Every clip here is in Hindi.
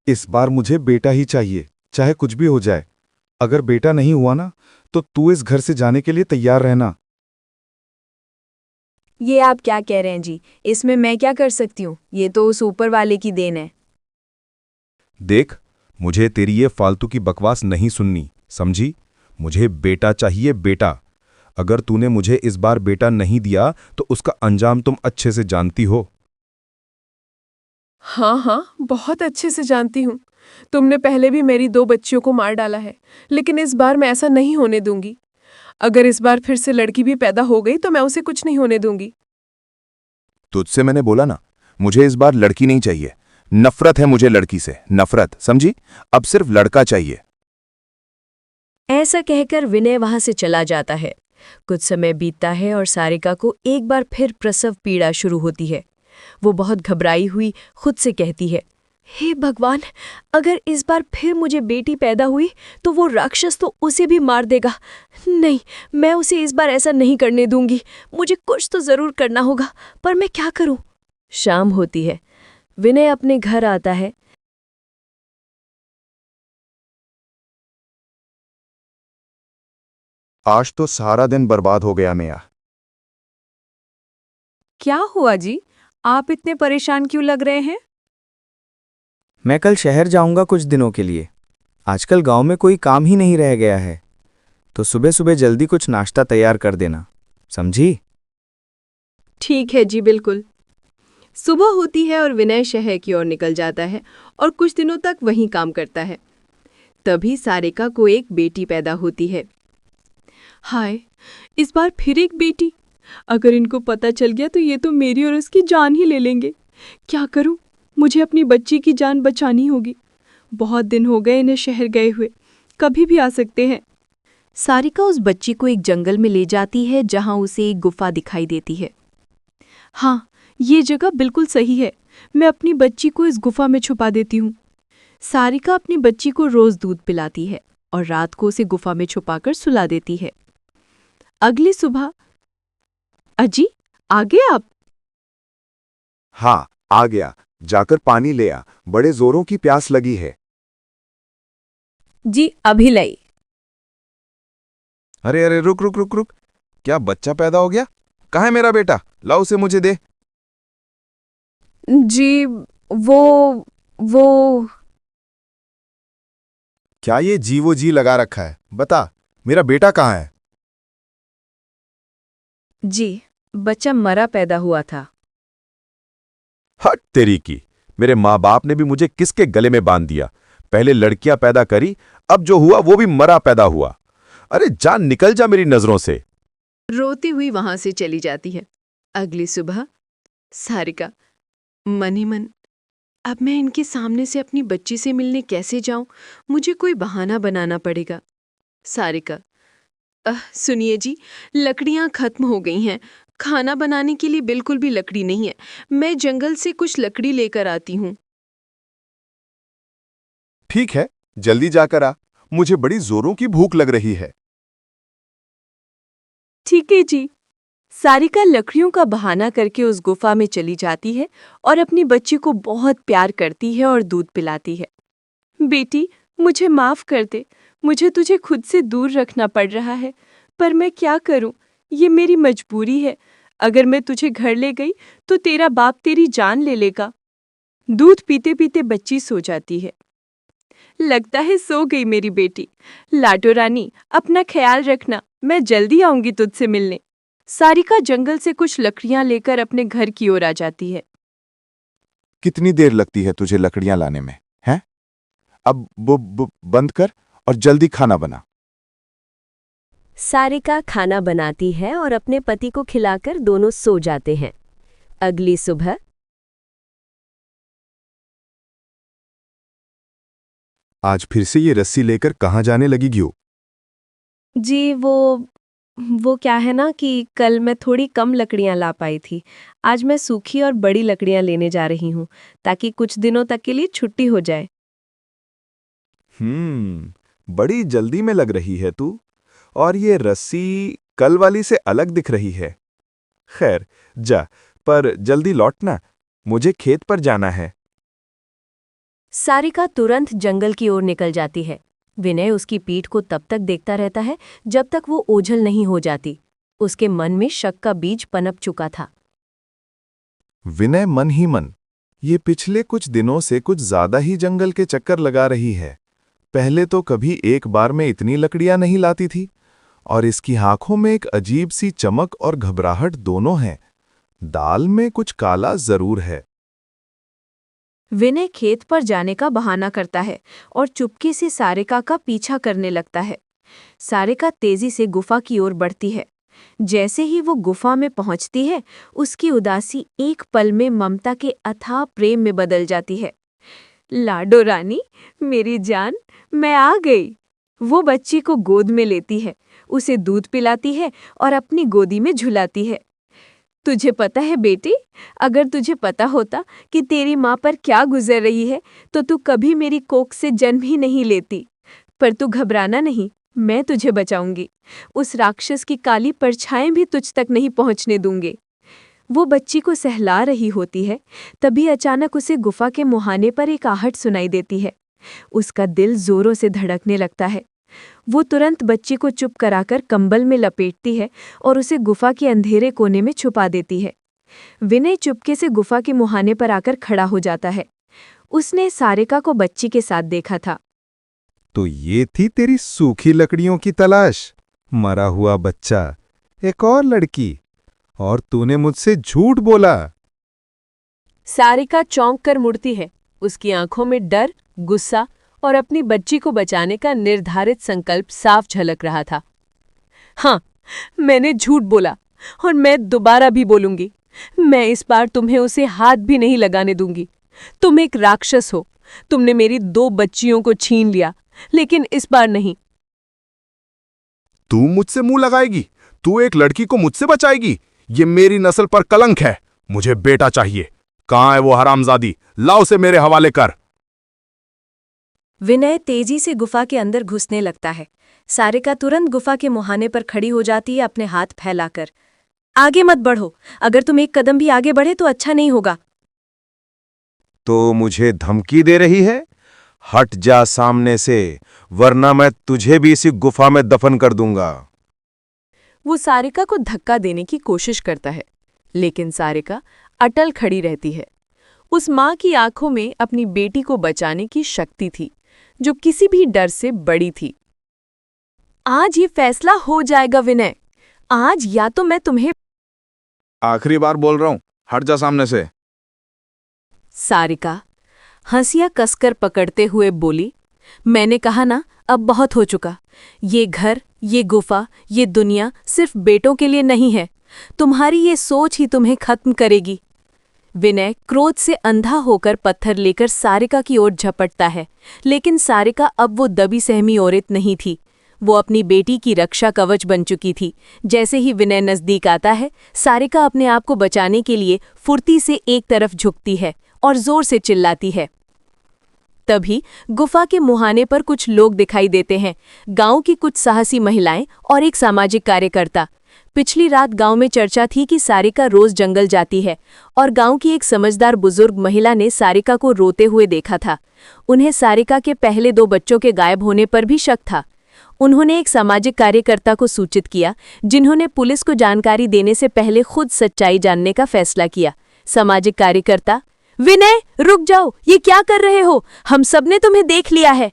इस बार मुझे बेटा ही चाहिए, चाहे कुछ भी हो जाए। अगर बेटा नहीं हुआ ना, तो तू इस घर से जाने के लिए तैयार रहना। ये आप क्या कह रहे हैं जी? इसमें मैं क्या कर सकती हूँ? ये तो उस ऊपर वाले की देन है। देख, मुझे तेरी ये फालतू की बकवास नहीं सुननी, समझी? मुझे बेटा चाहिए, बेटा। अगर तूने मुझे इस बार बेटा नहीं दिया तो उसका अंजाम तुम अच्छे से जानती हो। हाँ हाँ, बहुत अच्छे से जानती हूँ। तुमने पहले भी मेरी 2 बच्चियों को मार डाला है, लेकिन इस बार मैं ऐसा नहीं होने दूंगी। अगर इस बार फिर से लड़की भी पैदा हो गई तो मैं उसे कुछ नहीं होने दूंगी। तुझसे मैंने बोला ना, मुझे इस बार लड़की नहीं चाहिए। नफरत है मुझे लड़की से, नफरत, समझी? अब सिर्फ लड़का चाहिए। ऐसा कहकर विनय वहां से चला जाता है। कुछ समय बीतता है और सारिका को एक बार फिर प्रसव पीड़ा शुरू होती है। वो बहुत घबराई हुई खुद से कहती है, हे भगवान, अगर इस बार फिर मुझे बेटी पैदा हुई तो वो राक्षस तो उसे भी मार देगा। नहीं, मैं उसे इस बार ऐसा नहीं करने दूंगी। मुझे कुछ तो जरूर करना होगा, पर मैं क्या करूं? शाम होती है। विनय अपने घर आता है। आज तो सारा दिन बर्बाद हो गया मेरा। क्या हुआ जी? आप इतने परेशान क्यों लग रहे हैं? मैं कल शहर जाऊंगा कुछ दिनों के लिए। आजकल गांव में कोई काम ही नहीं रह गया है, तो सुबह सुबह जल्दी कुछ नाश्ता तैयार कर देना, समझी? ठीक है जी, बिल्कुल। सुबह होती है और विनय शहर की ओर निकल जाता है और कुछ दिनों तक वहीं काम करता है। तभी सारिका को एक बेटी पैदा होती है। हाय, इस बार फिर एक बेटी। अगर इनको पता चल गया तो ये तो मेरी और उसकी जान ही ले लेंगे। क्या करूं? मुझे अपनी बच्ची की जान बचानी होगी। बहुत दिन हो गए इन्हें शहर गए हुए, कभी भी आ सकते हैं। सारिका उस बच्ची को एक जंगल में ले जाती है जहां उसे एक गुफा दिखाई देती है। हाँ, ये जगह बिल्कुल सही है। मैं अपनी बच्ची को इस गुफा में छुपा देती हूँ। सारिका अपनी बच्ची को रोज दूध पिलाती है और रात को उसे गुफा में छुपाकर सुला देती है। अगली सुबह, अजी, आ गए आप? हाँ, आ गया। जाकर पानी ले आ, बड़े जोरों की प्यास लगी है। जी, अभी लाई। अरे अरे, रुक रुक रुक रुक। क्या बच्चा पैदा हो गया? कहाँ है मेरा बेटा? लाओ उसे मुझे दे। जी, वो क्या ये जीवो जी लगा रखा है? बता, मेरा बेटा कहाँ है? जी, बच्चा मरा पैदा हुआ था। हट तेरी की! मेरे माँ बाप ने भी मुझे किसके गले में बांध दिया। पहले लड़कियां पैदा करी, अब जो हुआ वो भी मरा पैदा हुआ। अरे जान निकल जा मेरी नजरों से। रोती हुई वहां से चली जाती है। अगली सुबह, सारिका मन ही मन, अब मैं इनके सामने से अपनी बच्ची से मिलने कैसे जाऊं? मुझे कोई बहाना बनाना पड़ेगा। सारिका, सुनिए जी, लकड़ियां खत्म हो गई हैं। खाना बनाने के लिए बिल्कुल भी लकड़ी नहीं है। मैं जंगल से कुछ लकड़ी लेकर आती हूँ। ठीक है, जल्दी जाकर आ। मुझे बड़ी जोरों की भूख लग रही है। ठीक है जी। सारिका लकड़ियों का बहाना करके उस गुफा में चली जाती है और अपनी बच्ची को बहुत प्यार करती है और दूध पिलाती है। बेटी, मुझे माफ कर दे। मुझे तुझे खुद से दूर रखना पड़ रहा है, पर मैं क्या करूं? ये मेरी मजबूरी है। अगर मैं तुझे घर ले गई तो तेरा बाप तेरी जान ले लेगा। दूध पीते पीते बच्ची सो जाती है। लगता है सो गई मेरी बेटी। लाडो रानी, अपना ख्याल रखना। मैं जल्दी आऊंगी तुझसे मिलने। सारिका जंगल से कुछ लकड़ियां लेकर अपने घर की ओर आ जाती है। कितनी देर लगती है तुझे लकड़ियां लाने में, हैं? अब बंद कर और जल्दी खाना बना। सारिका खाना बनाती है और अपने पति को खिलाकर दोनों सो जाते हैं। अगली सुबह, आज फिर से ये रस्सी लेकर कहाँ जाने लगी ग्यो? जी, वो क्या है ना कि कल मैं थोड़ी कम लकड़ियां ला पाई थी। आज मैं सूखी और बड़ी लकड़ियां लेने जा रही हूँ, ताकि कुछ दिनों तक के लिए छुट्टी हो जाए। बड़ी जल्दी में लग रही है तू। और ये रस्सी कल वाली से अलग दिख रही है। खैर, जा, पर जल्दी लौटना। मुझे खेत पर जाना है। सारिका तुरंत जंगल की ओर निकल जाती है। विनय उसकी पीठ को तब तक देखता रहता है जब तक वो ओझल नहीं हो जाती। उसके मन में शक का बीज पनप चुका था। विनय मन ही मन, ये पिछले कुछ दिनों से कुछ ज्यादा ही जंगल के चक्कर लगा रही है। पहले तो कभी एक बार में इतनी लकड़ियां नहीं लाती थी, और इसकी आंखों में एक अजीब सी चमक और घबराहट दोनों हैं। दाल में कुछ काला जरूर है। विनय खेत पर जाने का बहाना करता है और चुपके से सारिका का पीछा करने लगता है। सारिका तेजी से गुफा की ओर बढ़ती है। जैसे ही वो गुफा में पहुंचती है, उसकी उदासी एक पल में ममता के अथाह प्रेम में बदल जाती है। लाडो रानी, मेरी जान, मैं आ गई। वो बच्ची को गोद में लेती है, उसे दूध पिलाती है और अपनी गोदी में झुलाती है। तुझे पता है बेटी, अगर तुझे पता होता कि तेरी माँ पर क्या गुजर रही है तो तू कभी मेरी कोख से जन्म ही नहीं लेती। पर तू घबराना नहीं, मैं तुझे बचाऊंगी। उस राक्षस की काली परछाएं भी तुझ तक नहीं पहुंचने दूंगे। वो बच्ची को सहला रही होती है, तभी अचानक उसे गुफा के मुहाने पर एक आहट सुनाई देती है। उसका दिल जोरों से धड़कने लगता है। वो तुरंत बच्ची को चुप कराकर कंबल में लपेटती है और उसे गुफा के अंधेरे कोने में छुपा देती है। विनय चुपके से गुफा के मुहाने पर आकर खड़ा हो जाता है। उसने सारिका को बच्ची के साथ देखा था। तो ये थी तेरी सूखी लकड़ियों की तलाश? मरा हुआ बच्चा, एक और लड़की, और तूने मुझसे झूठ बोला। सारिका चौंक कर मुड़ती है। उसकी आंखों में डर, गुस्सा और अपनी बच्ची को बचाने का निर्धारित संकल्प साफ झलक रहा था। हाँ, मैंने झूठ बोला और मैं दोबारा भी बोलूंगी। मैं इस बार तुम्हें उसे हाथ भी नहीं लगाने दूंगी। तुम एक राक्षस हो। तुमने मेरी 2 बच्चियों को छीन लिया, लेकिन इस बार नहीं। तू मुझसे मुंह लगाएगी? तू एक लड़की को मुझसे बचाएगी? ये मेरी नस्ल पर कलंक है। मुझे बेटा चाहिए। कहाँ है वो हरामजादी? लाओ उसे मेरे हवाले कर। विनय तेजी से गुफा के अंदर घुसने लगता है। सारिका तुरंत गुफा के मुहाने पर खड़ी हो जाती है, अपने हाथ फैलाकर। आगे मत बढ़ो, अगर तुम एक कदम भी आगे बढ़े तो अच्छा नहीं होगा। तो मुझे धमकी दे रही है? हट जा सामने से, वरना मैं तुझे भी इसी गुफा में दफन कर दूंगा। वो सारिका को धक्का देने की कोशिश करता है, लेकिन सारिका अटल खड़ी रहती है। उस माँ की आंखों में अपनी बेटी को बचाने की शक्ति थी, जो किसी भी डर से बड़ी थी। आज ये फैसला हो जाएगा विनय। आज या तो मैं तुम्हें। आखिरी बार बोल रहा हूं, हट जा सामने से। सारिका हंसिया कसकर पकड़ते हुए बोली, मैंने कहा ना, अब बहुत हो चुका। ये घर, ये गुफा, ये दुनिया सिर्फ बेटों के लिए नहीं है। तुम्हारी ये सोच ही तुम्हें खत्म करेगी। विनय क्रोध से अंधा होकर पत्थर लेकर सारिका की ओर झपटता है, लेकिन सारिका अब वो दबी सहमी औरत नहीं थी। वो अपनी बेटी की रक्षा कवच बन चुकी थी। जैसे ही विनय नजदीक आता है, सारिका अपने आप को बचाने के लिए फुर्ती से एक तरफ झुकती है और जोर से चिल्लाती है। तभी गुफा के मुहाने पर कुछ लोग दिखाई देते हैं। गांव की कुछ साहसी महिलाएं और एक सामाजिक कार्यकर्ता। पिछली रात गांव में चर्चा थी कि सारिका रोज जंगल जाती है, और गांव की एक समझदार बुजुर्ग महिला ने सारिका को रोते हुए देखा था। उन्हें सारिका के पहले 2 बच्चों के गायब होने पर भी शक था। उन्होंने एक सामाजिक कार्यकर्ता को सूचित किया, जिन्होंने पुलिस को जानकारी देने से पहले खुद सच्चाई जानने का फैसला किया। सामाजिक कार्यकर्ता, विनय रुक जाओ, ये क्या कर रहे हो? हम सबने तुम्हें देख लिया है।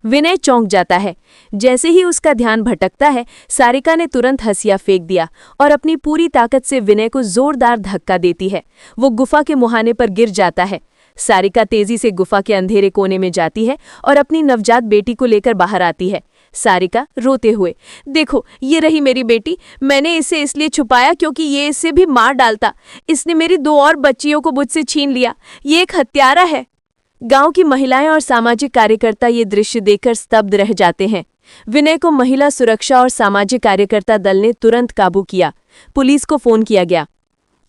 विनय चौंक जाता है। जैसे ही उसका ध्यान भटकता है, सारिका ने तुरंत हंसिया फेंक दिया और अपनी पूरी ताकत से विनय को जोरदार धक्का देती है। वो गुफा के मुहाने पर गिर जाता है। सारिका तेजी से गुफा के अंधेरे कोने में जाती है और अपनी नवजात बेटी को लेकर बाहर आती है। सारिका रोते हुए, देखो ये रही मेरी बेटी। मैंने इसे इसलिए छुपाया क्योंकि ये इसे भी मार डालता। इसने मेरी 2 और बच्चियों को मुझसे छीन लिया। ये एक हत्यारा है। गांव की महिलाएं और सामाजिक कार्यकर्ता ये दृश्य देखकर स्तब्ध रह जाते हैं। विनय को महिला सुरक्षा और सामाजिक कार्यकर्ता दल ने तुरंत काबू किया। पुलिस को फोन किया गया।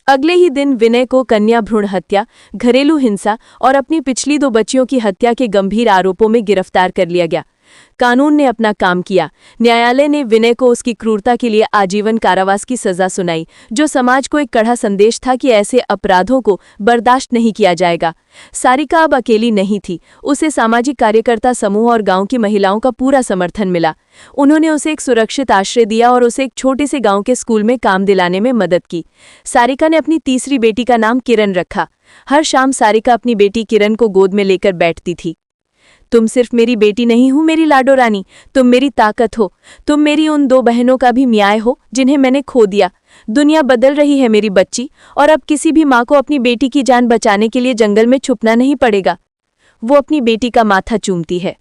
अगले ही दिन विनय को कन्या भ्रूण हत्या, घरेलू हिंसा और अपनी पिछली 2 बच्चियों की हत्या के गंभीर आरोपों में गिरफ्तार कर लिया गया। कानून ने अपना काम किया। न्यायालय ने विनय को उसकी क्रूरता के लिए आजीवन कारावास की सजा सुनाई, जो समाज को एक कड़ा संदेश था कि ऐसे अपराधों को बर्दाश्त नहीं किया जाएगा। सारिका अब अकेली नहीं थी। उसे सामाजिक कार्यकर्ता समूह और गांव की महिलाओं का पूरा समर्थन मिला। उन्होंने उसे एक सुरक्षित आश्रय दिया और उसे एक छोटे से गांव के स्कूल में काम दिलाने में मदद की। सारिका ने अपनी तीसरी बेटी का नाम किरण रखा। हर शाम सारिका अपनी बेटी किरण को गोद में लेकर बैठती थी। तुम सिर्फ मेरी बेटी नहीं हो मेरी लाडो रानी, तुम मेरी ताकत हो। तुम मेरी उन 2 बहनों का भी न्याय हो जिन्हें मैंने खो दिया। दुनिया बदल रही है मेरी बच्ची, और अब किसी भी माँ को अपनी बेटी की जान बचाने के लिए जंगल में छुपना नहीं पड़ेगा। वो अपनी बेटी का माथा चूमती है।